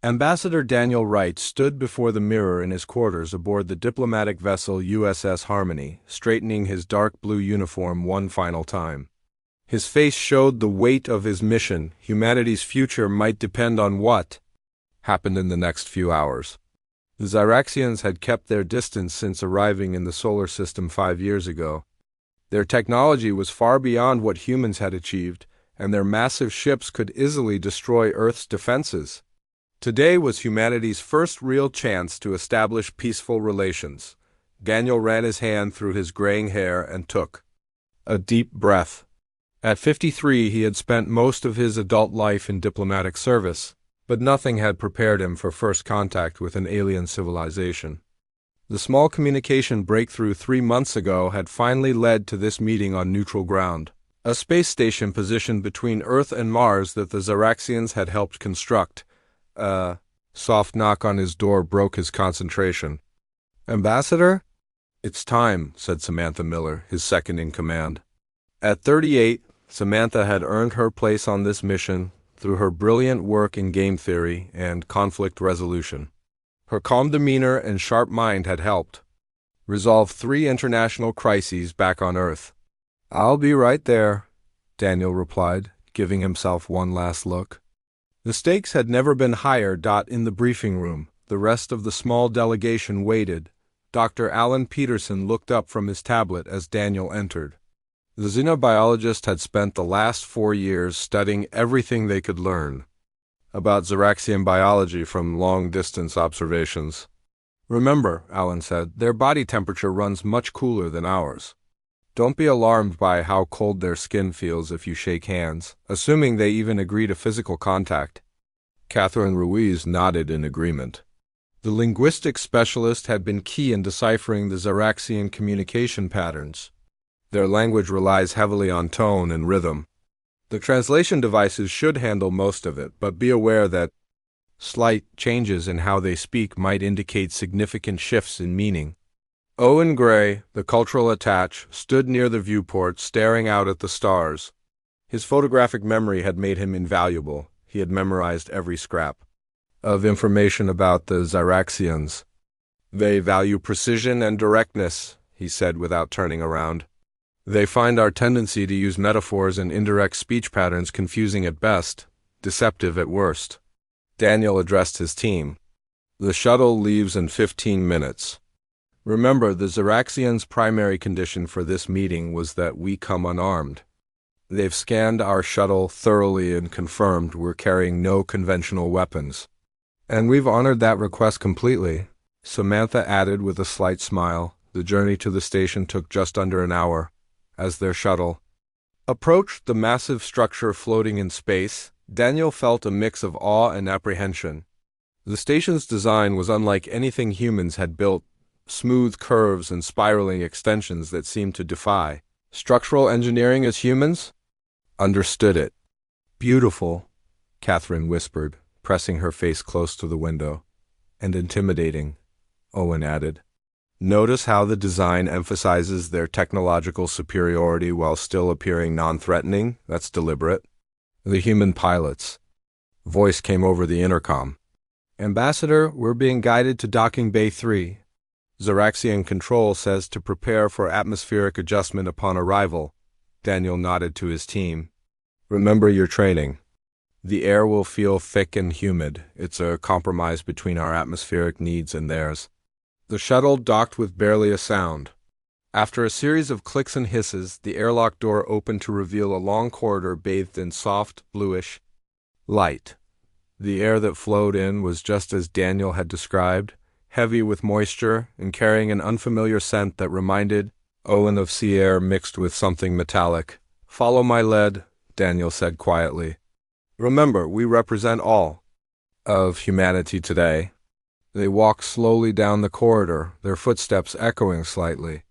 Ambassador Daniel Wright stood before the mirror in his quarters aboard the diplomatic vessel USS Harmony, straightening his dark blue uniform one final time. His face showed the weight of his mission. Humanity's future might depend on what happened in the next few hours. The Zyraxians had kept their distance since arriving in the solar system 5 years ago. Their technology was far beyond what humans had achieved, and their massive ships could easily destroy Earth's defenses. Today was humanity's first real chance to establish peaceful relations. Daniel ran his hand through his graying hair and took a deep breath. At 53, he had spent most of his adult life in diplomatic service, but nothing had prepared him for first contact with an alien civilization. The small communication breakthrough 3 months ago had finally led to this meeting on neutral ground, a space station positioned between Earth and Mars that the Zyraxians had helped construct. A soft knock on his door broke his concentration. "Ambassador?" "It's time," said Samantha Miller, his second in command. At 38, Samantha had earned her place on this mission through her brilliant work in game theory and conflict resolution. Her calm demeanor and sharp mind had helped resolve 3 international crises back on Earth. "I'll be right there," Daniel replied, giving himself one last look. The stakes had never been higher. In the briefing room, the rest of the small delegation waited. Dr. Alan Peterson looked up from his tablet as Daniel entered. The xenobiologist had spent the last 4 years studying everything they could learn about Zyraxian biology from long-distance observations. "Remember," Alan said, "their body temperature runs much cooler than ours. Don't be alarmed by how cold their skin feels if you shake hands, assuming they even agree to physical contact." Catherine Ruiz nodded in agreement. The linguistics specialist had been key in deciphering the Zyraxian communication patterns. Their language relies heavily on tone and rhythm. The translation devices should handle most of it, but be aware that slight changes in how they speak might indicate significant shifts in meaning. Owen Gray, the cultural attaché, stood near the viewport, staring out at the stars. His photographic memory had made him invaluable. He had memorized every scrap of information about the Zyraxians. "They value precision and directness," he said without turning around. "They find our tendency to use metaphors and indirect speech patterns confusing at best, deceptive at worst." Daniel addressed his team. "The shuttle leaves in 15 minutes. Remember, the Zyraxians' primary condition for this meeting was that we come unarmed. They've scanned our shuttle thoroughly and confirmed we're carrying no conventional weapons. And we've honored that request completely," Samantha added with a slight smile. The journey to the station took just under an hour. As their shuttle approached the massive structure floating in space, Daniel felt a mix of awe and apprehension. The station's design was unlike anything humans had built, smooth curves and spiraling extensions that seemed to defy structural engineering as humans understood it. "Beautiful," Catherine whispered, pressing her face close to the window. "And intimidating," Owen added. "Notice how the design emphasizes their technological superiority while still appearing non-threatening? That's deliberate." The human pilot's voice came over the intercom. "Ambassador, we're being guided to docking bay 3. Zyraxian control says to prepare for atmospheric adjustment upon arrival." Daniel nodded to his team. "Remember your training. The air will feel thick and humid. It's a compromise between our atmospheric needs and theirs." The shuttle docked with barely a sound. After a series of clicks and hisses, the airlock door opened to reveal a long corridor bathed in soft, bluish light. The air that flowed in was just as Daniel had described, heavy with moisture and carrying an unfamiliar scent that reminded Owen of sea air mixed with something metallic. "Follow my lead," Daniel said quietly. "Remember, we represent all of humanity today." They walked slowly down the corridor, their footsteps echoing slightly.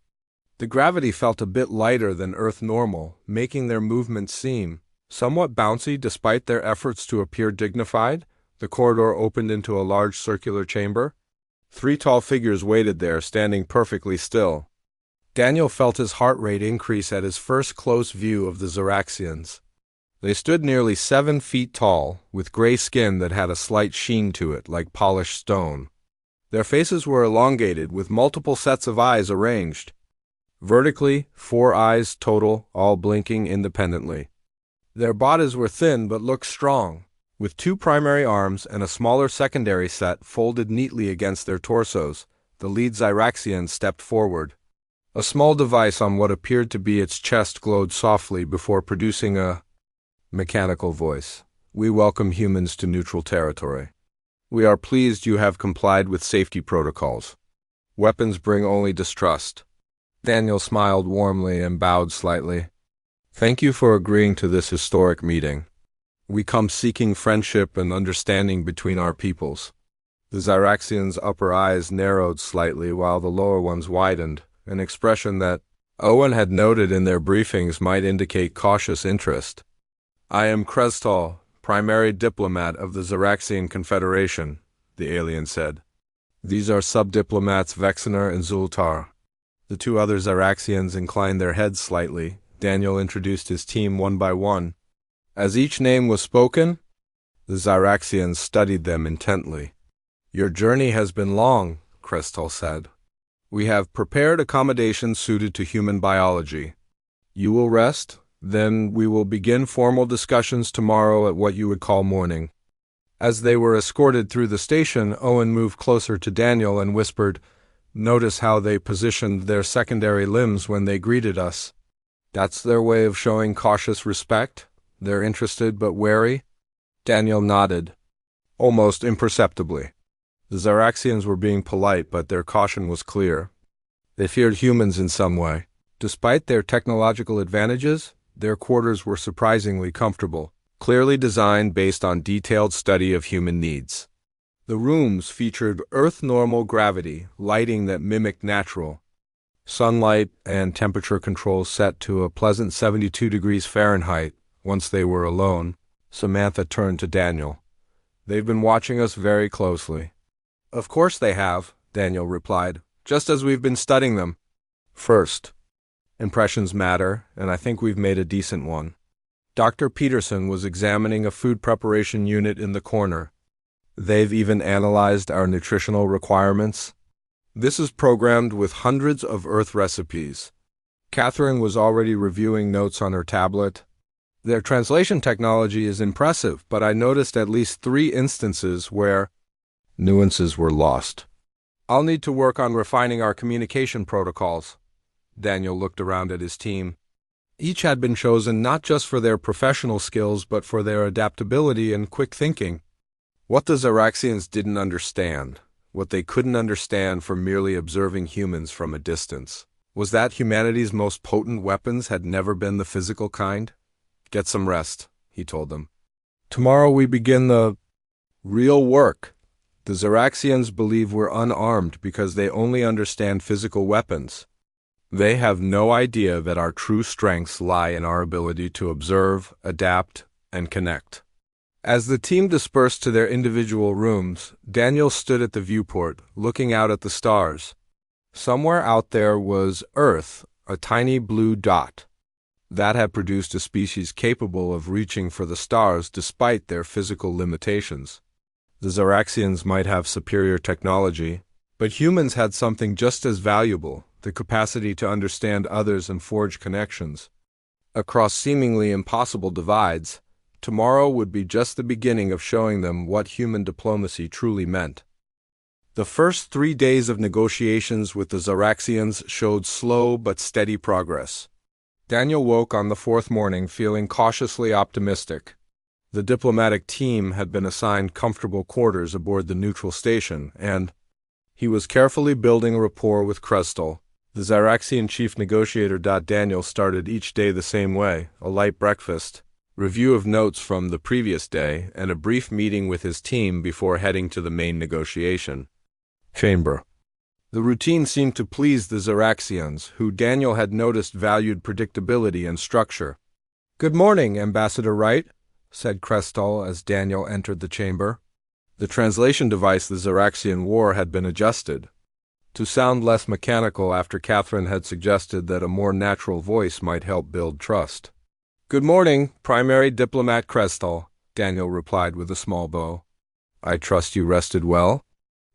The gravity felt a bit lighter than Earth normal, making their movements seem somewhat bouncy despite their efforts to appear dignified. The corridor opened into a large circular chamber. 3 tall figures waited there, standing perfectly still. Daniel felt his heart rate increase at his first close view of the Zyraxians. They stood nearly 7 feet tall, with gray skin that had a slight sheen to it, like polished stone. Their faces were elongated, with multiple sets of eyes arranged vertically, 4 eyes total, all blinking independently. Their bodies were thin but looked strong, with 2 primary arms and a smaller secondary set folded neatly against their torsos. The lead Zyraxian stepped forward. A small device on what appeared to be its chest glowed softly before producing a mechanical voice. "We welcome humans to neutral territory. We are pleased you have complied with safety protocols. Weapons bring only distrust." Daniel smiled warmly and bowed slightly. "Thank you for agreeing to this historic meeting. We come seeking friendship and understanding between our peoples." The Zyraxian's upper eyes narrowed slightly while the lower ones widened, an expression that Owen had noted in their briefings might indicate cautious interest. "I am Krestal, primary diplomat of the Zyraxian Confederation," the alien said. "These are sub-diplomats Vexener and Zultar." The 2 other Zyraxians inclined their heads slightly. Daniel introduced his team one by one. As each name was spoken, the Zyraxians studied them intently. "Your journey has been long," Krestal said. "We have prepared accommodations suited to human biology. You will rest, then we will begin formal discussions tomorrow at what you would call morning." As they were escorted through the station, Owen moved closer to Daniel and whispered, "Notice how they positioned their secondary limbs when they greeted us. That's their way of showing cautious respect? They're interested but wary?" Daniel nodded, almost imperceptibly. The Zyraxians were being polite, but their caution was clear. They feared humans in some way. Despite their technological advantages, their quarters were surprisingly comfortable, clearly designed based on detailed study of human needs. The rooms featured Earth-normal gravity, lighting that mimicked natural, sunlight, and temperature controls set to a pleasant 72 degrees Fahrenheit. Once they were alone, Samantha turned to Daniel. "They've been watching us very closely." "Of course they have," Daniel replied, "just as we've been studying them." "First, impressions matter, and I think we've made a decent one." Dr. Peterson was examining a food preparation unit in the corner. "They've even analyzed our nutritional requirements. This is programmed with hundreds of Earth recipes." Catherine was already reviewing notes on her tablet. "Their translation technology is impressive, but I noticed at least 3 instances where nuances were lost. I'll need to work on refining our communication protocols." Daniel looked around at his team. Each had been chosen not just for their professional skills, but for their adaptability and quick thinking. What the Zyraxians didn't understand, what they couldn't understand from merely observing humans from a distance, was that humanity's most potent weapons had never been the physical kind. "Get some rest," he told them. "Tomorrow we begin the real work. The Zyraxians believe we're unarmed because they only understand physical weapons. They have no idea that our true strengths lie in our ability to observe, adapt, and connect." As the team dispersed to their individual rooms, Daniel stood at the viewport, looking out at the stars. Somewhere out there was Earth, a tiny blue dot. That had produced a species capable of reaching for the stars despite their physical limitations. The Zyraxians might have superior technology, but humans had something just as valuable, the capacity to understand others and forge connections. Across seemingly impossible divides, tomorrow would be just the beginning of showing them what human diplomacy truly meant. The first 3 days of negotiations with the Zyraxians showed slow but steady progress. Daniel woke on the 4th morning feeling cautiously optimistic. The diplomatic team had been assigned comfortable quarters aboard the neutral station, and he was carefully building rapport with Krestal. The Zyraxian chief negotiator. Daniel started each day the same way: a light breakfast, review of notes from the previous day, and a brief meeting with his team before heading to the main negotiation chamber. The routine seemed to please the Zyraxians, who Daniel had noticed valued predictability and structure. "Good morning, Ambassador Wright," said Krestal as Daniel entered the chamber. The translation device the Zyraxian wore had been adjusted to sound less mechanical after Catherine had suggested that a more natural voice might help build trust. Good morning, Primary Diplomat Crestal, Daniel replied with a small bow. I trust you rested well?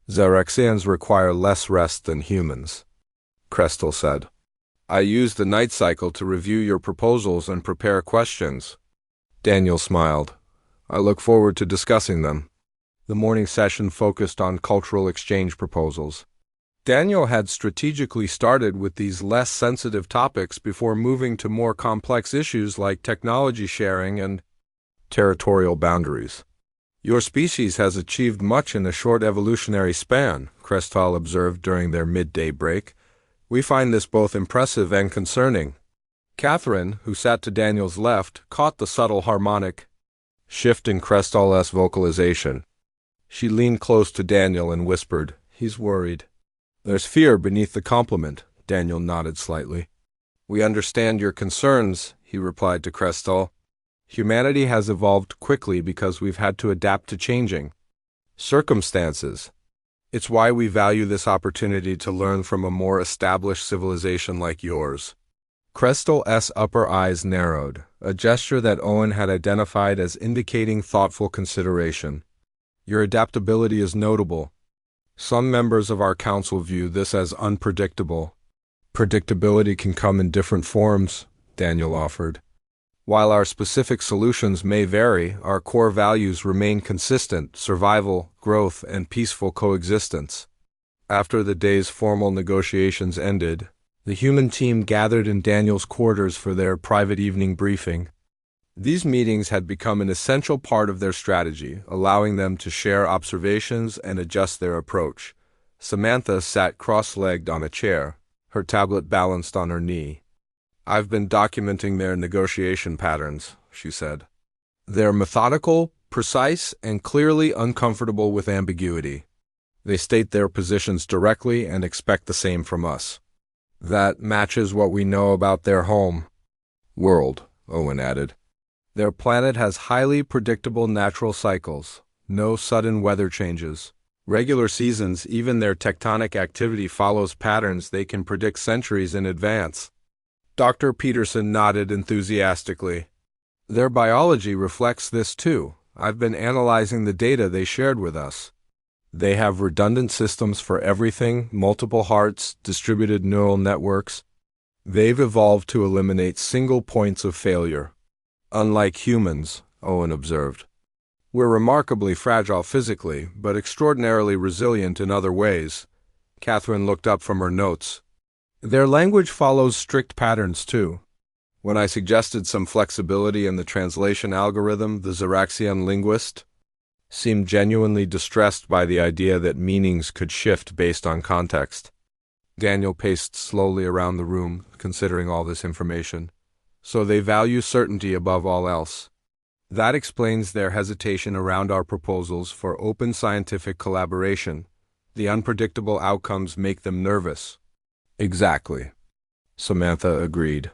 Xeraxians require less rest than humans, Crestal said. I used the night cycle to review your proposals and prepare questions. Daniel smiled. I look forward to discussing them. The morning session focused on cultural exchange proposals. Daniel had strategically started with these less sensitive topics before moving to more complex issues like technology sharing and territorial boundaries. Your species has achieved much in a short evolutionary span, Crestal observed during their midday break. We find this both impressive and concerning. Catherine, who sat to Daniel's left, caught the subtle harmonic shift in Crestal's vocalization. She leaned close to Daniel and whispered, He's worried. There's fear beneath the compliment, Daniel nodded slightly. We understand your concerns, he replied to Crestal. Humanity has evolved quickly because we've had to adapt to changing circumstances. It's why we value this opportunity to learn from a more established civilization like yours. Crestal's upper eyes narrowed, a gesture that Owen had identified as indicating thoughtful consideration. Your adaptability is notable. Some members of our council view this as unpredictable. Predictability can come in different forms, Daniel offered. While our specific solutions may vary, our core values remain consistent: survival, growth, and peaceful coexistence. After the day's formal negotiations ended, the human team gathered in Daniel's quarters for their private evening briefing. These meetings had become an essential part of their strategy, allowing them to share observations and adjust their approach. Samantha sat cross-legged on a chair, her tablet balanced on her knee. I've been documenting their negotiation patterns, she said. They're methodical, precise, and clearly uncomfortable with ambiguity. They state their positions directly and expect the same from us. That matches what we know about their home world, Owen added. Their planet has highly predictable natural cycles, no sudden weather changes. Regular seasons, even their tectonic activity follows patterns they can predict centuries in advance. Dr. Peterson nodded enthusiastically. Their biology reflects this too. I've been analyzing the data they shared with us. They have redundant systems for everything, multiple hearts, distributed neural networks. They've evolved to eliminate single points of failure. Unlike humans, Owen observed. We're remarkably fragile physically, but extraordinarily resilient in other ways. Catherine looked up from her notes. Their language follows strict patterns, too. When I suggested some flexibility in the translation algorithm, the Xeraxian linguist seemed genuinely distressed by the idea that meanings could shift based on context. Daniel paced slowly around the room, considering all this information. So they value certainty above all else. That explains their hesitation around our proposals for open scientific collaboration. The unpredictable outcomes make them nervous. Exactly, Samantha agreed.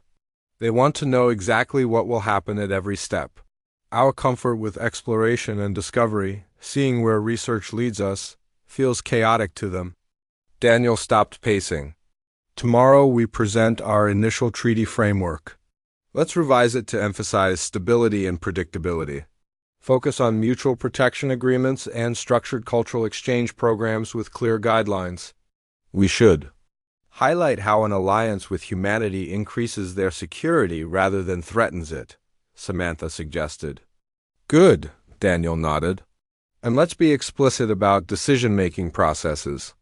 They want to know exactly what will happen at every step. Our comfort with exploration and discovery, seeing where research leads us, feels chaotic to them. Daniel stopped pacing. Tomorrow we present our initial treaty framework. Let's revise it to emphasize stability and predictability. Focus on mutual protection agreements and structured cultural exchange programs with clear guidelines. We should highlight how an alliance with humanity increases their security rather than threatens it, Samantha suggested. Good, Daniel nodded. And let's be explicit about decision-making processes.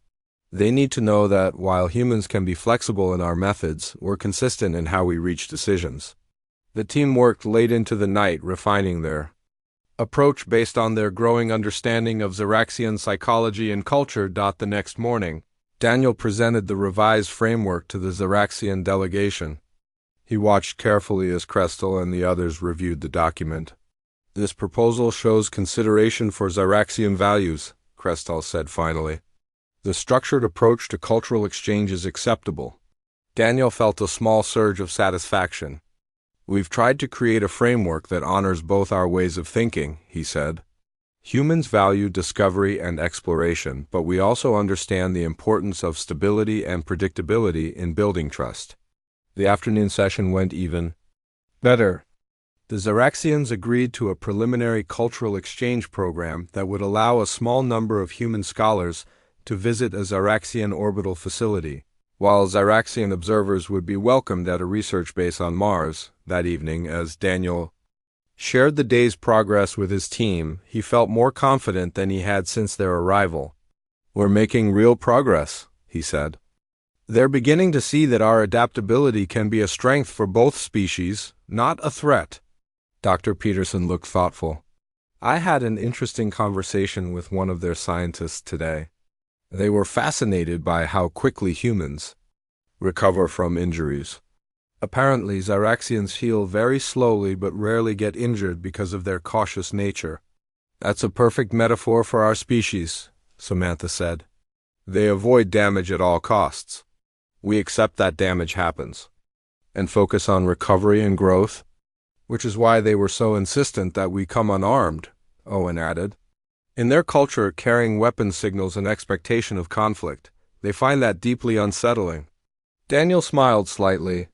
They need to know that while humans can be flexible in our methods, we're consistent in how we reach decisions. The team worked late into the night refining their approach based on their growing understanding of Xeraxian psychology and culture. The next morning, Daniel presented the revised framework to the Xeraxian delegation. He watched carefully as Crestal and the others reviewed the document. This proposal shows consideration for Xeraxian values, Crestal said finally. The structured approach to cultural exchange is acceptable. Daniel felt a small surge of satisfaction. We've tried to create a framework that honors both our ways of thinking, he said. Humans value discovery and exploration, but we also understand the importance of stability and predictability in building trust. The afternoon session went even better. The Zaraxians agreed to a preliminary cultural exchange program that would allow a small number of human scholars to visit a Zaraxian orbital facility, while Zaraxian observers would be welcomed at a research base on Mars. That evening, as Daniel shared the day's progress with his team, he felt more confident than he had since their arrival. "We're making real progress," he said. "They're beginning to see that our adaptability can be a strength for both species, not a threat." Dr. Peterson looked thoughtful. "I had an interesting conversation with one of their scientists today. They were fascinated by how quickly humans recover from injuries. Apparently, Zaraxians heal very slowly but rarely get injured because of their cautious nature." "That's a perfect metaphor for our species," Samantha said. "They avoid damage at all costs. We accept that damage happens, and focus on recovery and growth, which is why they were so insistent that we come unarmed," Owen added. "In their culture, carrying weapons signals an expectation of conflict. They find that deeply unsettling." Daniel smiled slightly.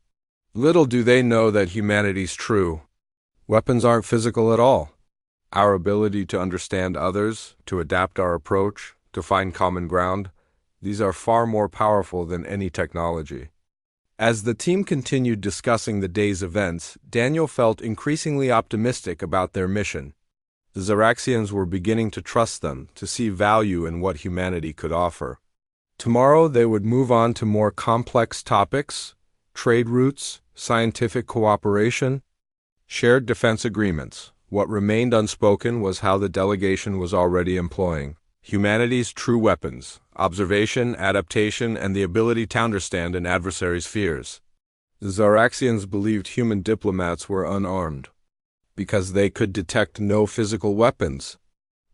"Little do they know that humanity's true. Weapons aren't physical at all. Our ability to understand others, to adapt our approach, to find common ground, these are far more powerful than any technology." As the team continued discussing the day's events, Daniel felt increasingly optimistic about their mission. The Zaraxians were beginning to trust them, to see value in what humanity could offer. Tomorrow they would move on to more complex topics: trade routes, scientific cooperation, shared defense agreements. What remained unspoken was how the delegation was already employing humanity's true weapons: observation, adaptation, and the ability to understand an adversary's fears. The Zaraxians believed human diplomats were unarmed because they could detect no physical weapons.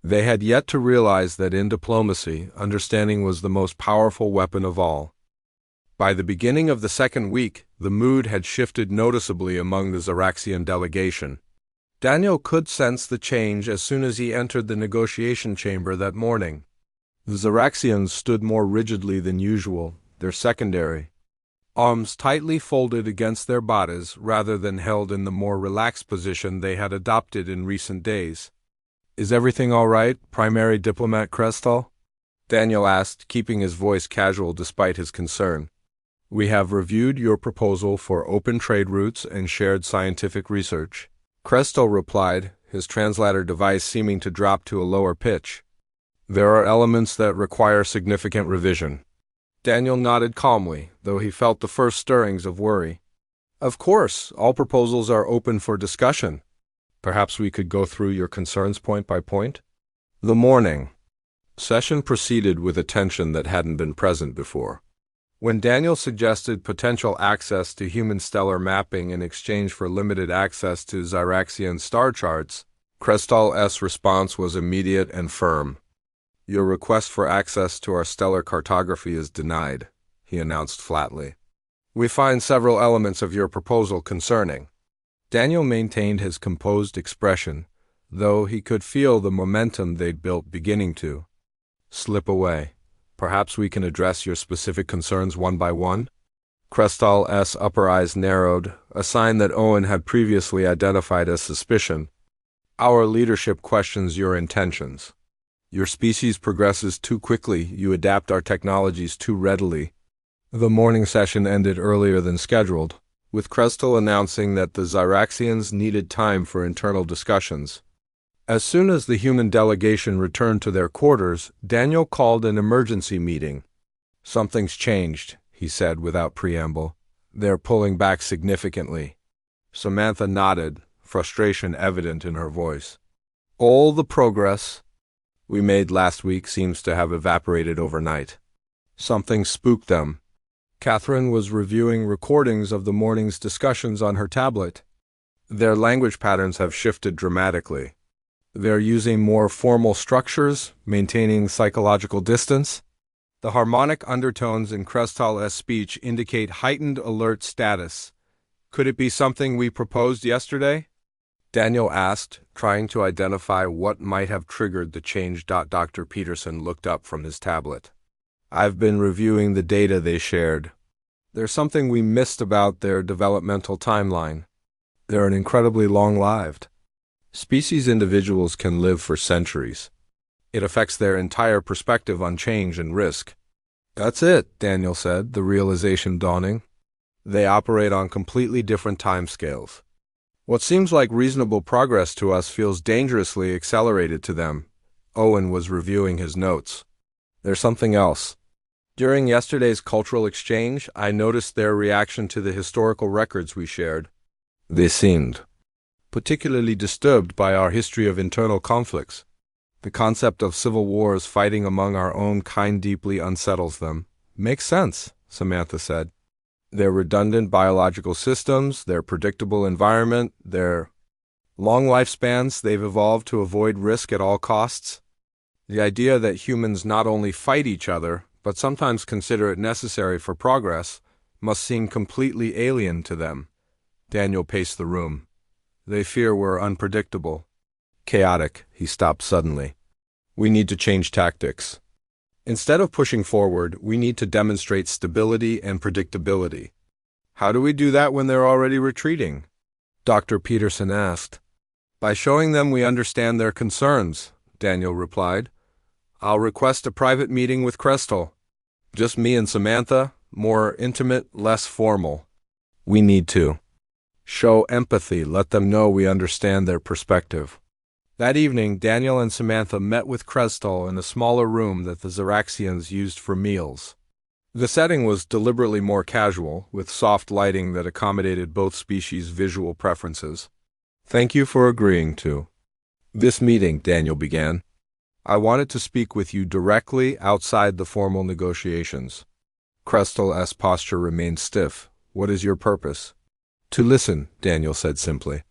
They had yet to realize that in diplomacy, understanding was the most powerful weapon of all. By the beginning of the second week, the mood had shifted noticeably among the Zaraxian delegation. Daniel could sense the change as soon as he entered the negotiation chamber that morning. The Zaraxians stood more rigidly than usual, their secondary arms tightly folded against their bodies rather than held in the more relaxed position they had adopted in recent days. "Is everything all right, Primary Diplomat Krestal?" Daniel asked, keeping his voice casual despite his concern. "We have reviewed your proposal for open trade routes and shared scientific research," Krestal replied, his translator device seeming to drop to a lower pitch. "There are elements that require significant revision." Daniel nodded calmly, though he felt the first stirrings of worry. "Of course, all proposals are open for discussion. Perhaps we could go through your concerns point by point?" The morning session proceeded with a tension that hadn't been present before. When Daniel suggested potential access to human stellar mapping in exchange for limited access to Zaraxian star charts, Krestal's response was immediate and firm. "Your request for access to our stellar cartography is denied," he announced flatly. "We find several elements of your proposal concerning." Daniel maintained his composed expression, though he could feel the momentum they'd built beginning to slip away. "Perhaps we can address your specific concerns one by one?" Krestal's upper eyes narrowed, a sign that Owen had previously identified as suspicion. "Our leadership questions your intentions. Your species progresses too quickly, you adapt our technologies too readily." The morning session ended earlier than scheduled, with Krestal announcing that the Zaraxians needed time for internal discussions. As soon as the human delegation returned to their quarters, Daniel called an emergency meeting. "Something's changed," he said without preamble. "They're pulling back significantly." Samantha nodded, frustration evident in her voice. "All the progress we made last week seems to have evaporated overnight. Something spooked them." Catherine was reviewing recordings of the morning's discussions on her tablet. "Their language patterns have shifted dramatically. They're using more formal structures, maintaining psychological distance. The harmonic undertones in Krestal's speech indicate heightened alert status. Could it be something we proposed yesterday?" Daniel asked, trying to identify what might have triggered the change. Dr. Peterson looked up from his tablet. "I've been reviewing the data they shared. There's something we missed about their developmental timeline. They're incredibly long-lived. Species individuals can live for centuries. It affects their entire perspective on change and risk. That's it, Daniel said, the realization dawning. They operate on completely different timescales. What seems like reasonable progress to us feels dangerously accelerated to them. Owen was reviewing his notes. There's something else. During yesterday's cultural exchange, I noticed their reaction to the historical records we shared. They seemed particularly disturbed by our history of internal conflicts. The concept of civil wars fighting among our own kind deeply unsettles them. Makes sense, Samantha said. Their redundant biological systems, their predictable environment, their long lifespans, they've evolved to avoid risk at all costs. The idea that humans not only fight each other, but sometimes consider it necessary for progress, must seem completely alien to them. Daniel paced the room. They fear we're unpredictable. Chaotic, he stopped suddenly. We need to change tactics. Instead of pushing forward, we need to demonstrate stability and predictability. How do we do that when they're already retreating? Dr. Peterson asked. By showing them we understand their concerns, Daniel replied. I'll request a private meeting with Crestal. Just me and Samantha, more intimate, less formal. We need to show empathy, let them know we understand their perspective. That evening, Daniel and Samantha met with Crestal in a smaller room that the Xeraxians used for meals. The setting was deliberately more casual, with soft lighting that accommodated both species' visual preferences. Thank you for agreeing to this meeting, Daniel began. I wanted to speak with you directly outside the formal negotiations. Crestal's posture remained stiff. What is your purpose? To listen, Daniel said simply.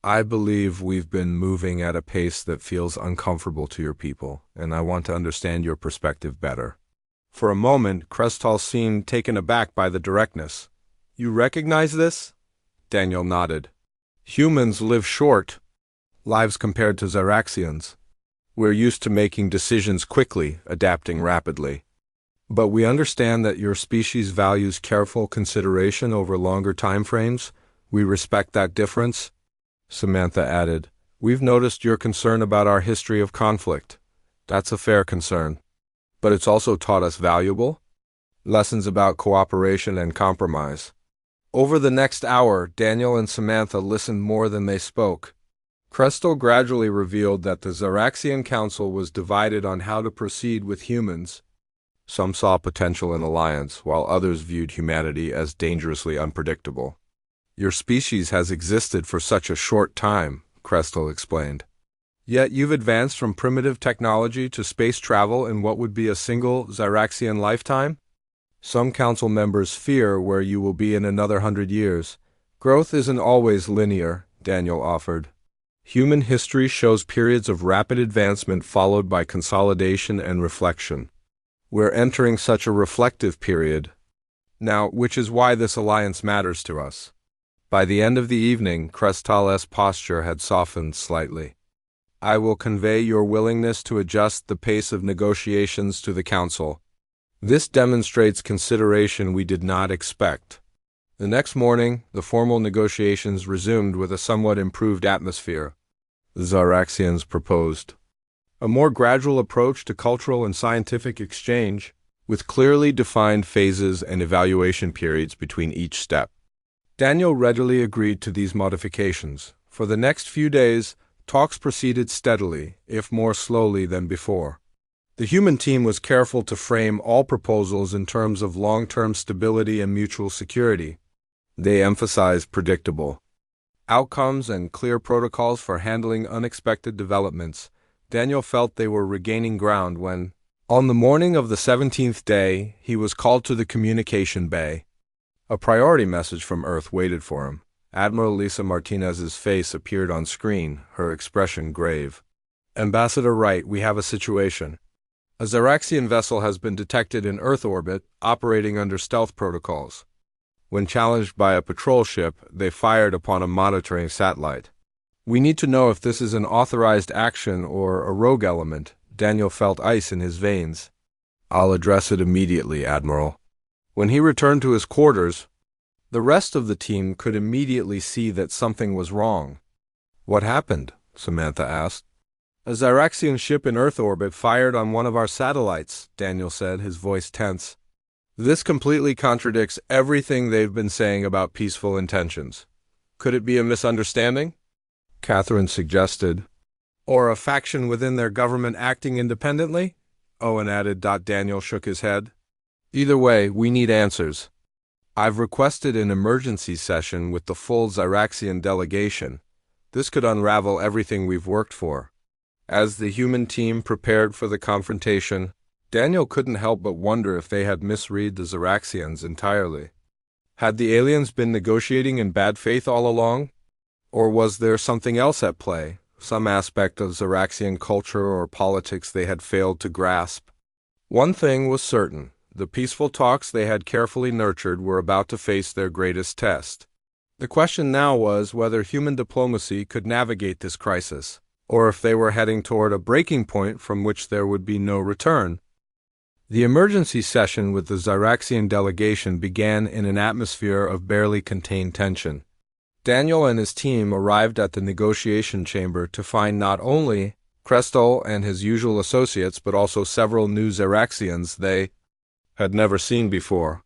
I believe we've been moving at a pace that feels uncomfortable to your people, and I want to understand your perspective better. For a moment, Crestal seemed taken aback by the directness. You recognize this? Daniel nodded. Humans live short lives compared to Xeraxians. We're used to making decisions quickly, adapting rapidly. But we understand that your species values careful consideration over longer time frames. We respect that difference. Samantha added, We've noticed your concern about our history of conflict. That's a fair concern. But it's also taught us valuable lessons about cooperation and compromise. Over the next hour, Daniel and Samantha listened more than they spoke. Crestal gradually revealed that the Xeraxian Council was divided on how to proceed with humans. Some saw potential in alliance, while others viewed humanity as dangerously unpredictable. Your species has existed for such a short time, Crestal explained. Yet you've advanced from primitive technology to space travel in what would be a single Xeraxian lifetime? Some council members fear where you will be in another 100 years. Growth isn't always linear, Daniel offered. Human history shows periods of rapid advancement followed by consolidation and reflection. We're entering such a reflective period now, which is why this alliance matters to us. By the end of the evening, Crestal's posture had softened slightly. I will convey your willingness to adjust the pace of negotiations to the Council. This demonstrates consideration we did not expect. The next morning, the formal negotiations resumed with a somewhat improved atmosphere. The Xeraxians proposed a more gradual approach to cultural and scientific exchange, with clearly defined phases and evaluation periods between each step. Daniel readily agreed to these modifications. For the next few days, talks proceeded steadily, if more slowly than before. The human team was careful to frame all proposals in terms of long-term stability and mutual security. They emphasized predictable outcomes and clear protocols for handling unexpected developments. Daniel felt they were regaining ground when, on the morning of the 17th day, he was called to the communication bay. A priority message from Earth waited for him. Admiral Lisa Martinez's face appeared on screen, her expression grave. Ambassador Wright, we have a situation. A Xeraxian vessel has been detected in Earth orbit, operating under stealth protocols. When challenged by a patrol ship, they fired upon a monitoring satellite. We need to know if this is an authorized action or a rogue element. Daniel felt ice in his veins. I'll address it immediately, Admiral. When he returned to his quarters, The rest of the team could immediately see that something was wrong. "What happened?" Samantha asked. "A Zyraxian ship in Earth orbit fired on one of our satellites," Daniel said, his voice tense. "This completely contradicts everything they've been saying about peaceful intentions. Could it be a misunderstanding?" Catherine suggested. "Or a faction within their government acting independently?" Owen added. Daniel shook his head. "Either way, we need answers. I've requested an emergency session with the full Zyraxian delegation. This could unravel everything we've worked for." As the human team prepared for the confrontation, Daniel couldn't help but wonder if they had misread the Zyraxians entirely. Had the aliens been negotiating in bad faith all along? Or was there something else at play, some aspect of Zyraxian culture or politics they had failed to grasp? One thing was certain: the peaceful talks they had carefully nurtured were about to face their greatest test. The question now was whether human diplomacy could navigate this crisis, or if they were heading toward a breaking point from which there would be no return. The emergency session with the Zyraxian delegation began in an atmosphere of barely contained tension. Daniel and his team arrived at the negotiation chamber to find not only Krestal and his usual associates but also several new Zyraxians they had never seen before.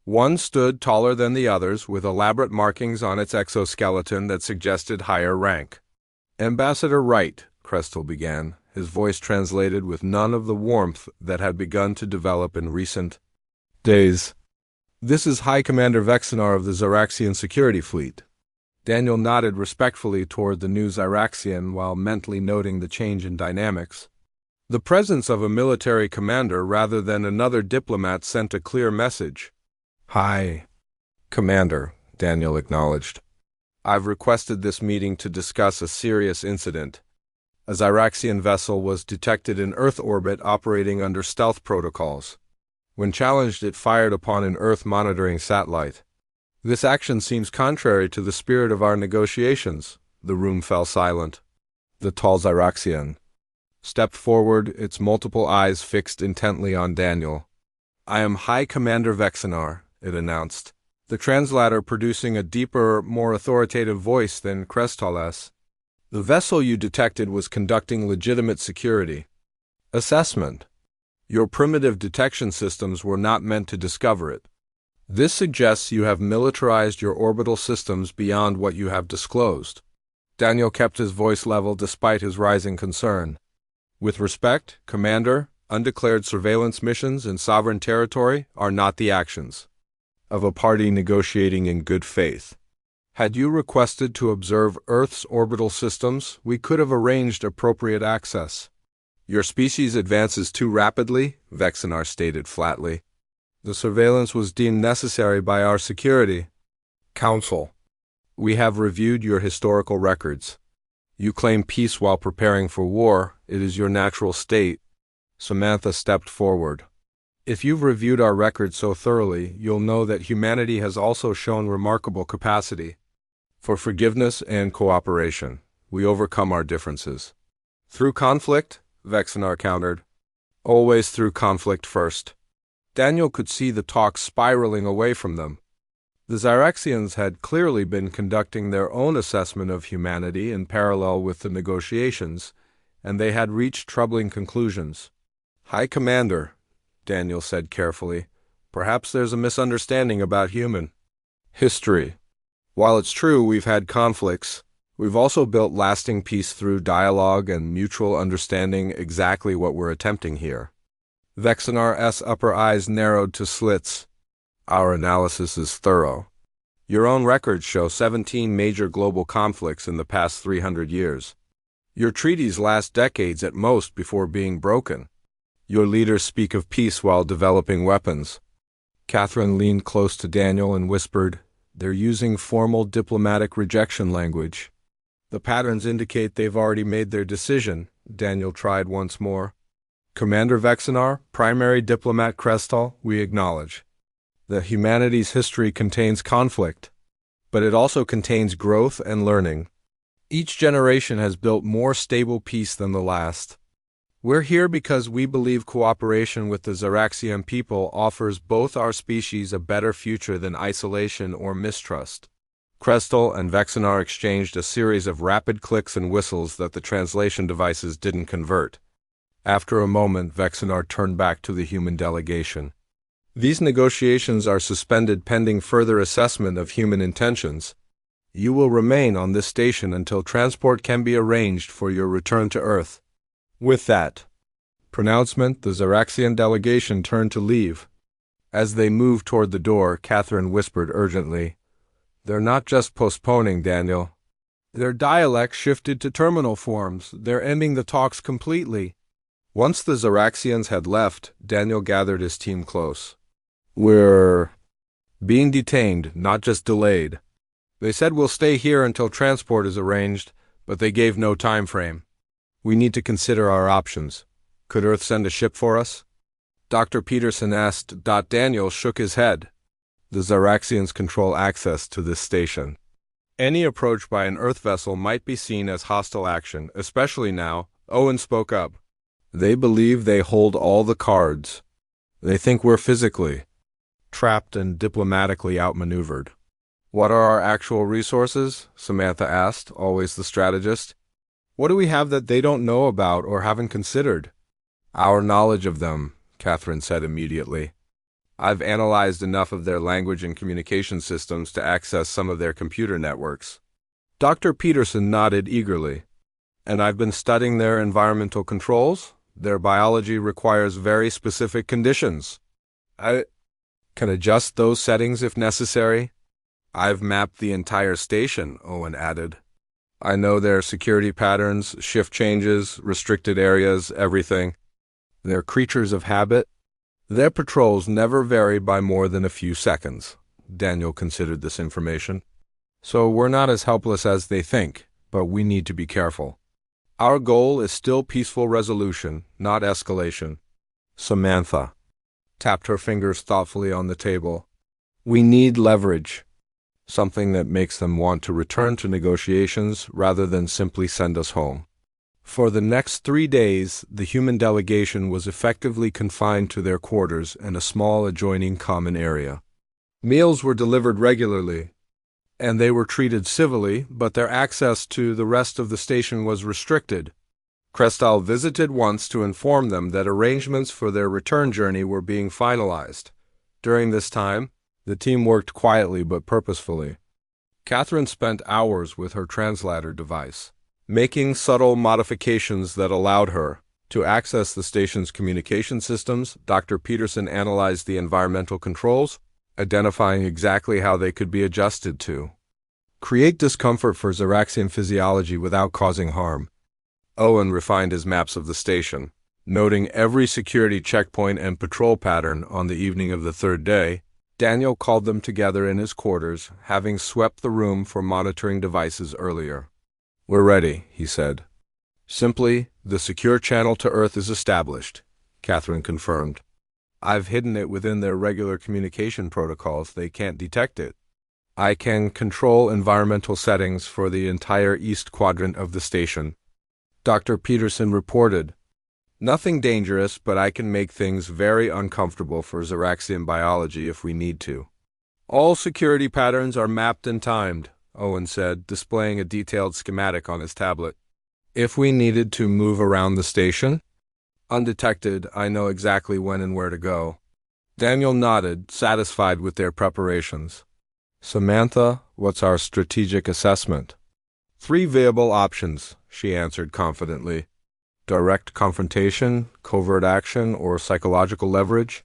One stood taller than the others, with elaborate markings on its exoskeleton that suggested higher rank. "Ambassador Wright," Krestal began, his voice translated with none of the warmth that had begun to develop in recent days. "This is High Commander Vexenar of the Zyraxian Security Fleet." Daniel nodded respectfully toward the new Zyraxian while mentally noting the change in dynamics. The presence of a military commander rather than another diplomat sent a clear message. "Hi, Commander," Daniel acknowledged. "I've requested this meeting to discuss a serious incident. A Zyraxian vessel was detected in Earth orbit operating under stealth protocols. When challenged, it fired upon an Earth monitoring satellite. This action seems contrary to the spirit of our negotiations." The room fell silent. The tall Zyraxian stepped forward, its multiple eyes fixed intently on Daniel. "I am High Commander Vexenar," it announced, the translator producing a deeper, more authoritative voice than Krestal's. "The vessel you detected was conducting legitimate security assessment. Your primitive detection systems were not meant to discover it. This suggests you have militarized your orbital systems beyond what you have disclosed." Daniel kept his voice level despite his rising concern. "With respect, Commander, undeclared surveillance missions in sovereign territory are not the actions of a party negotiating in good faith. Had you requested to observe Earth's orbital systems, we could have arranged appropriate access. Your species advances too rapidly," Vexenar stated flatly. "The surveillance was deemed necessary by our Security Council. We have reviewed your historical records. You claim peace while preparing for war. It is your natural state." Samantha stepped forward. "If you've reviewed our records so thoroughly, you'll know that humanity has also shown remarkable capacity for forgiveness and cooperation. We overcome our differences." "Through conflict?" Vexenar countered. "Always through conflict first." Daniel could see the talk spiraling away from them. The Zyraxians had clearly been conducting their own assessment of humanity in parallel with the negotiations, and they had reached troubling conclusions. "High Commander," Daniel said carefully, "perhaps there's a misunderstanding about human history. While it's true we've had conflicts, we've also built lasting peace through dialogue and mutual understanding, exactly what we're attempting here." Vexenar's upper eyes narrowed to slits. "Our analysis is thorough. Your own records show 17 major global conflicts in the past 300 years. Your treaties last decades at most before being broken. Your leaders speak of peace while developing weapons." Catherine leaned close to Daniel and whispered, "They're using formal diplomatic rejection language." "The patterns indicate they've already made their decision," Daniel tried once more. "Commander Vexenar, primary diplomat Krestal, we acknowledge that humanity's history contains conflict, but it also contains growth and learning. Each generation has built more stable peace than the last. We're here because we believe cooperation with the Zaraxian people offers both our species a better future than isolation or mistrust. Krestal and Vexinar exchanged a series of rapid clicks and whistles that the translation devices didn't convert. After a moment, Vexinar turned back to the human delegation. These negotiations are suspended pending further assessment of human intentions. You will remain on this station until transport can be arranged for your return to Earth. With that pronouncement, the Zaraxian delegation turned to leave. As they moved toward the door, Catherine whispered urgently, "They're not just postponing, Daniel. Their dialect shifted to terminal forms. They're ending the talks completely." Once the Zaraxians had left, Daniel gathered his team close. "We're being detained, not just delayed. They said we'll stay here until transport is arranged, but they gave no time frame. We need to consider our options. Could Earth send a ship for us?" Dr. Peterson asked. Daniel shook his head. The Zaraxians control access to this station. Any approach by an Earth vessel might be seen as hostile action, especially now. Owen spoke up. "They believe they hold all the cards. They think we're physically trapped and diplomatically outmaneuvered." "What are our actual resources?" Samantha asked, always the strategist. "What do we have that they don't know about or haven't considered?" "Our knowledge of them," Catherine said immediately. "I've analyzed enough of their language and communication systems to access some of their computer networks." Dr. Peterson nodded eagerly. "And I've been studying their environmental controls. Their biology requires very specific conditions. I can adjust those settings if necessary." "I've mapped the entire station," Owen added. "I know their security patterns, shift changes, restricted areas, everything. They're creatures of habit. Their patrols never vary by more than a few seconds." Daniel considered this information. "So we're not as helpless as they think, but we need to be careful. Our goal is still peaceful resolution, not escalation." Samantha tapped her fingers thoughtfully on the table. "We need leverage. Something that makes them want to return to negotiations rather than simply send us home." For the next 3 days, the human delegation was effectively confined to their quarters and a small adjoining common area. Meals were delivered regularly, and they were treated civilly, but their access to the rest of the station was restricted. Krestal visited once to inform them that arrangements for their return journey were being finalized. During this time, the team worked quietly but purposefully. Catherine spent hours with her translator device, making subtle modifications that allowed her to access the station's communication systems. Dr. Peterson analyzed the environmental controls, identifying exactly how they could be adjusted to create discomfort for Zaraxian physiology without causing harm. Owen refined his maps of the station, noting every security checkpoint and patrol pattern. On the evening of the 3rd day, Daniel called them together in his quarters, having swept the room for monitoring devices earlier. "We're ready," he said. "Simply, the secure channel to Earth is established," Catherine confirmed. "I've hidden it within their regular communication protocols. They can't detect it. I can control environmental settings for the entire east quadrant of the station." Dr. Peterson reported, "Nothing dangerous, but I can make things very uncomfortable for Zaraxian biology if we need to." "All security patterns are mapped and timed," Owen said, displaying a detailed schematic on his tablet. "If we needed to move around the station undetected, I know exactly when and where to go." Daniel nodded, satisfied with their preparations. "Samantha, what's our strategic assessment?" "3 viable options," she answered confidently. "Direct confrontation, covert action, or psychological leverage?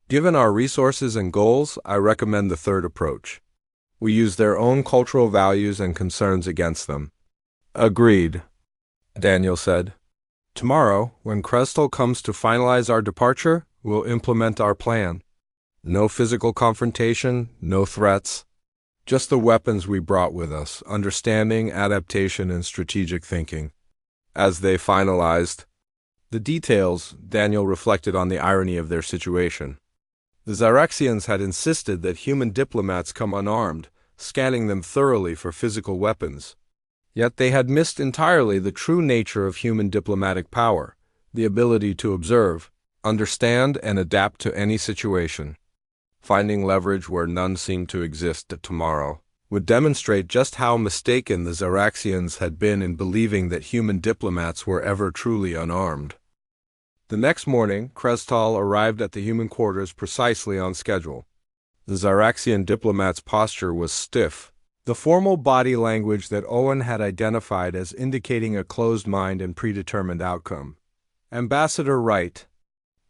Given our resources and goals, I recommend the third approach. We use their own cultural values and concerns against them." "Agreed," Daniel said. "Tomorrow, when Krestal comes to finalize our departure, we'll implement our plan. No physical confrontation, no threats. Just the weapons we brought with us, understanding, adaptation, and strategic thinking." As they finalized the details, Daniel reflected on the irony of their situation. The Zaraxians had insisted that human diplomats come unarmed, scanning them thoroughly for physical weapons. Yet they had missed entirely the true nature of human diplomatic power, the ability to observe, understand, and adapt to any situation. Finding leverage where none seemed to exist tomorrow would demonstrate just how mistaken the Xeraxians had been in believing that human diplomats were ever truly unarmed. The next morning, Krestal arrived at the human quarters precisely on schedule. The Xeraxian diplomat's posture was stiff, the formal body language that Owen had identified as indicating a closed mind and predetermined outcome. "Ambassador Wright,"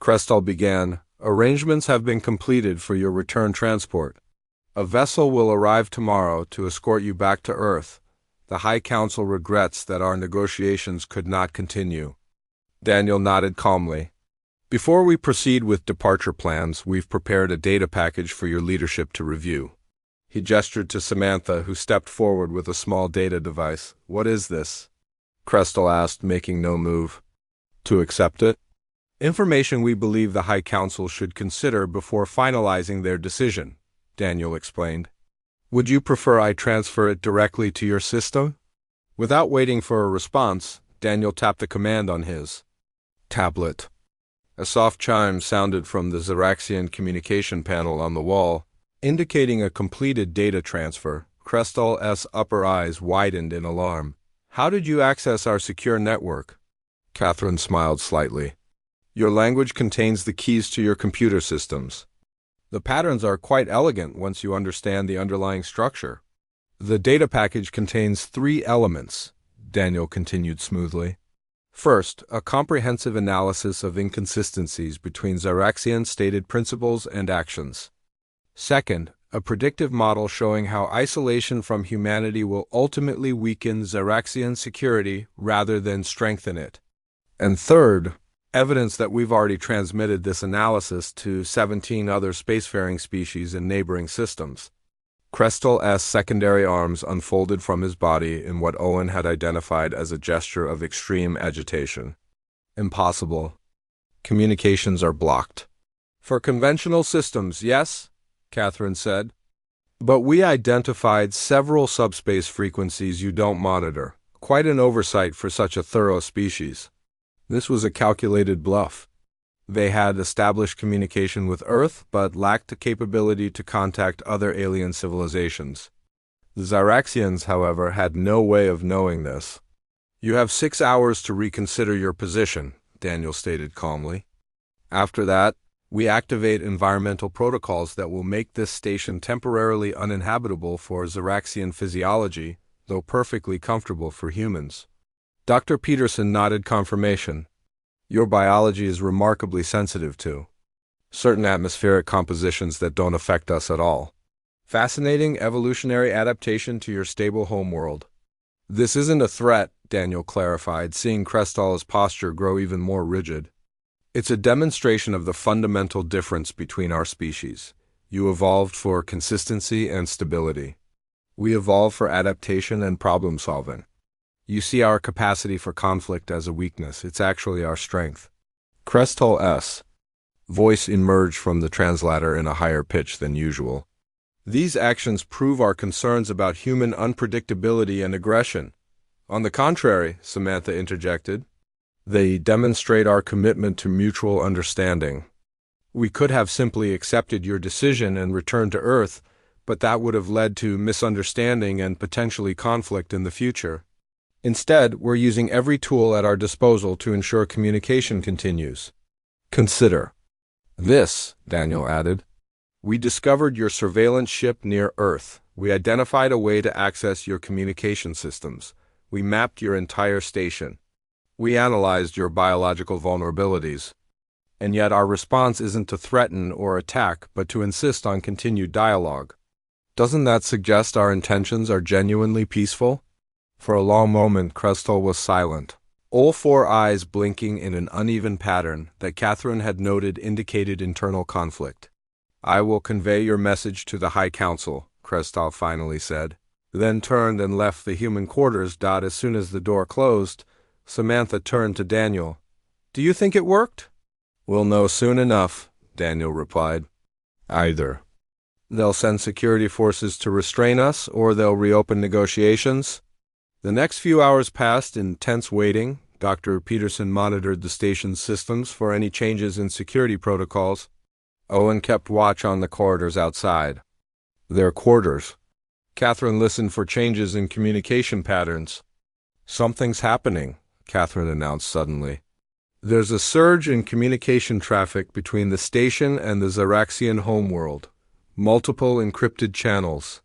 Krestal began, "arrangements have been completed for your return transport. A vessel will arrive tomorrow to escort you back to Earth. The High Council regrets that our negotiations could not continue." Daniel nodded calmly. "Before we proceed with departure plans, we've prepared a data package for your leadership to review." He gestured to Samantha, who stepped forward with a small data device. "What is this?" Krestal asked, making no move. "To accept it?" "Information we believe the High Council should consider before finalizing their decision," Daniel explained. "Would you prefer I transfer it directly to your system?" Without waiting for a response, Daniel tapped the command on his tablet. A soft chime sounded from the Xeraxian communication panel on the wall, indicating a completed data transfer. Krestal's upper eyes widened in alarm. "How did you access our secure network?" Catherine smiled slightly. "Your language contains the keys to your computer systems. The patterns are quite elegant once you understand the underlying structure." "The data package contains 3 elements," Daniel continued smoothly. "First, a comprehensive analysis of inconsistencies between Xeraxian stated principles and actions. Second, a predictive model showing how isolation from humanity will ultimately weaken Xeraxian security rather than strengthen it. And third, evidence that we've already transmitted this analysis to 17 other spacefaring species in neighboring systems." Krestal's secondary arms unfolded from his body in what Owen had identified as a gesture of extreme agitation. "Impossible. Communications are blocked." "For conventional systems, yes," Catherine said. "But we identified several subspace frequencies you don't monitor. Quite an oversight for such a thorough species." This was a calculated bluff. They had established communication with Earth, but lacked the capability to contact other alien civilizations. The Xeraxians, however, had no way of knowing this. "You have 6 hours to reconsider your position," Daniel stated calmly. "After that, we activate environmental protocols that will make this station temporarily uninhabitable for Xeraxian physiology, though perfectly comfortable for humans." Dr. Peterson nodded confirmation. "Your biology is remarkably sensitive to certain atmospheric compositions that don't affect us at all. Fascinating evolutionary adaptation to your stable homeworld." "This isn't a threat," Daniel clarified, seeing Krestal's posture grow even more rigid. "It's a demonstration of the fundamental difference between our species. You evolved for consistency and stability. We evolved for adaptation and problem solving. You see our capacity for conflict as a weakness. It's actually our strength." Krestal's voice emerged from the translator in a higher pitch than usual. "These actions prove our concerns about human unpredictability and aggression." "On the contrary," Samantha interjected, "they demonstrate our commitment to mutual understanding. We could have simply accepted your decision and returned to Earth, but that would have led to misunderstanding and potentially conflict in the future. Instead, we're using every tool at our disposal to ensure communication continues. Consider this," Daniel added. "We discovered your surveillance ship near Earth. We identified a way to access your communication systems. We mapped your entire station. We analyzed your biological vulnerabilities. And yet our response isn't to threaten or attack, but to insist on continued dialogue. Doesn't that suggest our intentions are genuinely peaceful?" For a long moment, Krestal was silent, all 4 eyes blinking in an uneven pattern that Catherine had noted indicated internal conflict. "I will convey your message to the High Council," Krestal finally said, then turned and left the human quarters. As soon as the door closed, Samantha turned to Daniel. "Do you think it worked?" "We'll know soon enough," Daniel replied. "Either they'll send security forces to restrain us, or they'll reopen negotiations." The next few hours passed in tense waiting, Dr. Peterson monitored the station's systems for any changes in security protocols. Owen kept watch on the corridors outside. Their quarters. Catherine listened for changes in communication patterns. "Something's happening," Catherine announced suddenly. "There's a surge in communication traffic between the station and the Xeraxian homeworld. Multiple encrypted channels."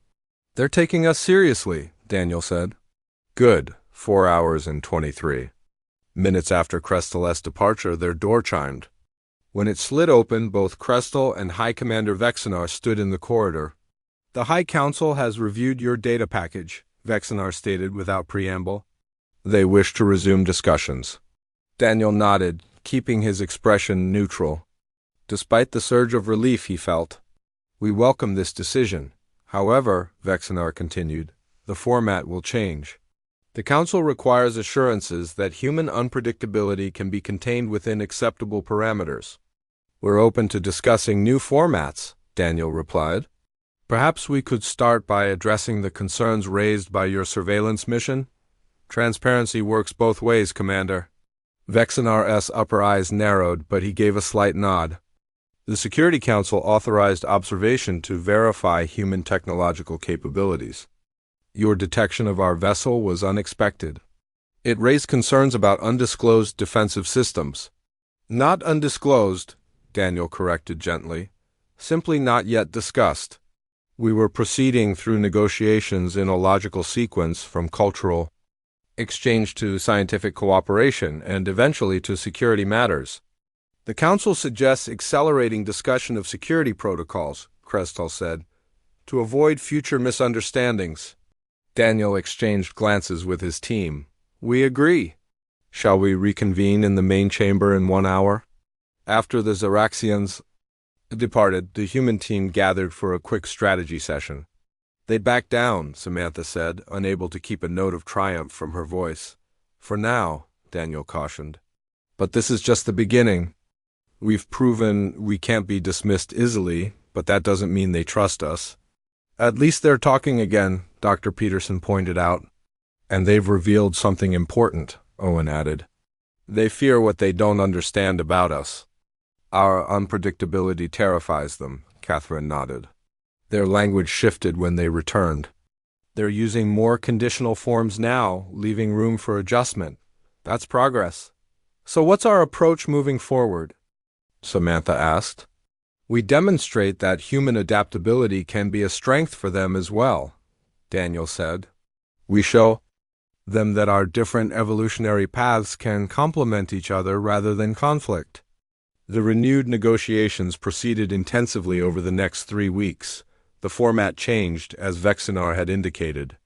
"They're taking us seriously," Daniel said. "Good. 4 hours and 23 minutes after Crestel's departure, their door chimed. When it slid open, both Crestel and High Commander Vexinar stood in the corridor. "The High Council has reviewed your data package," Vexinar stated without preamble. "They wish to resume discussions." Daniel nodded, keeping his expression neutral. Despite the surge of relief he felt, "We welcome this decision. However," Vexinar continued, "the format will change. The Council requires assurances that human unpredictability can be contained within acceptable parameters." "We're open to discussing new formats," Daniel replied. "Perhaps we could start by addressing the concerns raised by your surveillance mission? Transparency works both ways, Commander." Vexinar's upper eyes narrowed, but he gave a slight nod. "The Security Council authorized observation to verify human technological capabilities. Your detection of our vessel was unexpected. It raised concerns about undisclosed defensive systems." "Not undisclosed," Daniel corrected gently. "Simply not yet discussed. We were proceeding through negotiations in a logical sequence from cultural exchange to scientific cooperation and eventually to security matters. The Council suggests accelerating discussion of security protocols," Crestel said, "to avoid future misunderstandings." Daniel exchanged glances with his team. "We agree. Shall we reconvene in the main chamber in 1 hour?" After the Xeraxians departed, the human team gathered for a quick strategy session. "They'd back down," Samantha said, unable to keep a note of triumph from her voice. "For now," Daniel cautioned. "But this is just the beginning. We've proven we can't be dismissed easily, but that doesn't mean they trust us." "At least they're talking again," Dr. Peterson pointed out. "And they've revealed something important," Owen added. "They fear what they don't understand about us." "Our unpredictability terrifies them," Catherine nodded. Their language shifted when they returned. "They're using more conditional forms now, leaving room for adjustment. That's progress. So what's our approach moving forward?" Samantha asked. "We demonstrate that human adaptability can be a strength for them as well," Daniel said. "We show them that our different evolutionary paths can complement each other rather than conflict." The renewed negotiations proceeded intensively over the next 3 weeks. The format changed, as Vexinar had indicated.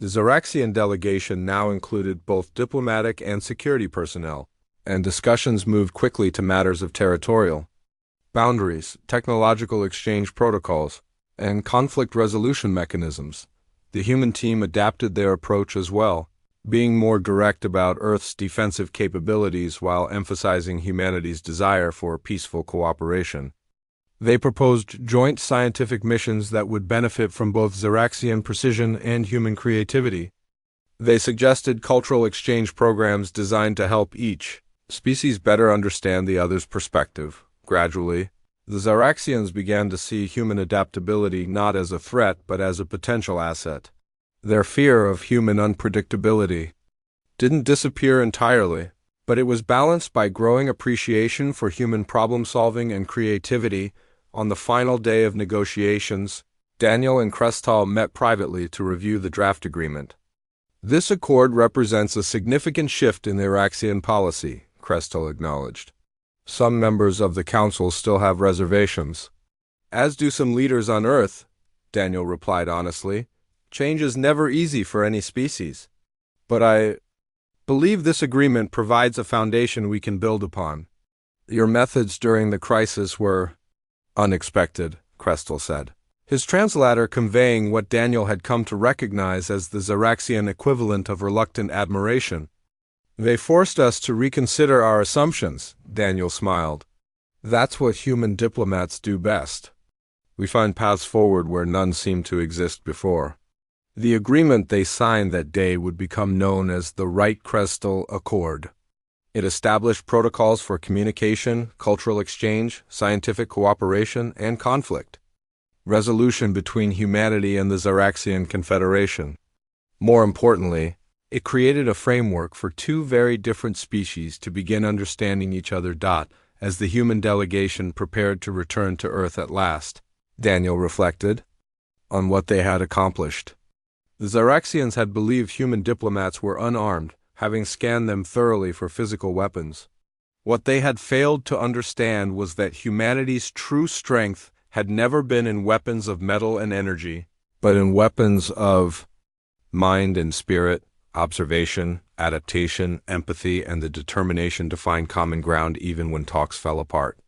The Xeraxian delegation now included both diplomatic and security personnel, and discussions moved quickly to matters of territorial boundaries, technological exchange protocols, and conflict resolution mechanisms. The human team adapted their approach as well, being more direct about Earth's defensive capabilities while emphasizing humanity's desire for peaceful cooperation. They proposed joint scientific missions that would benefit from both Xeraxian precision and human creativity. They suggested cultural exchange programs designed to help each species better understand the other's perspective. Gradually, the Xeraxians began to see human adaptability not as a threat but as a potential asset. Their fear of human unpredictability didn't disappear entirely, but it was balanced by growing appreciation for human problem-solving and creativity. On the final day of negotiations, Daniel and Crestel met privately to review the draft agreement. "This accord represents a significant shift in the Xeraxian policy," Crestel acknowledged. "Some members of the Council still have reservations." "As do some leaders on Earth," Daniel replied honestly. "Change is never easy for any species. But I believe this agreement provides a foundation we can build upon." "Your methods during the crisis were unexpected," Crestel said, his translator conveying what Daniel had come to recognize as the Xeraxian equivalent of reluctant admiration. "They forced us to reconsider our assumptions," Daniel smiled. "That's what human diplomats do best. We find paths forward where none seemed to exist before." The agreement they signed that day would become known as the Wright-Crestel Accord. It established protocols for communication, cultural exchange, scientific cooperation, and conflict resolution between humanity and the Xeraxian Confederation. More importantly, it created a framework for two very different species to begin understanding each other. As the human delegation prepared to return to Earth at last, Daniel reflected on what they had accomplished. The Xeraxians had believed human diplomats were unarmed, having scanned them thoroughly for physical weapons. What they had failed to understand was that humanity's true strength had never been in weapons of metal and energy, but in weapons of mind and spirit, observation, adaptation, empathy, and the determination to find common ground even when talks fell apart.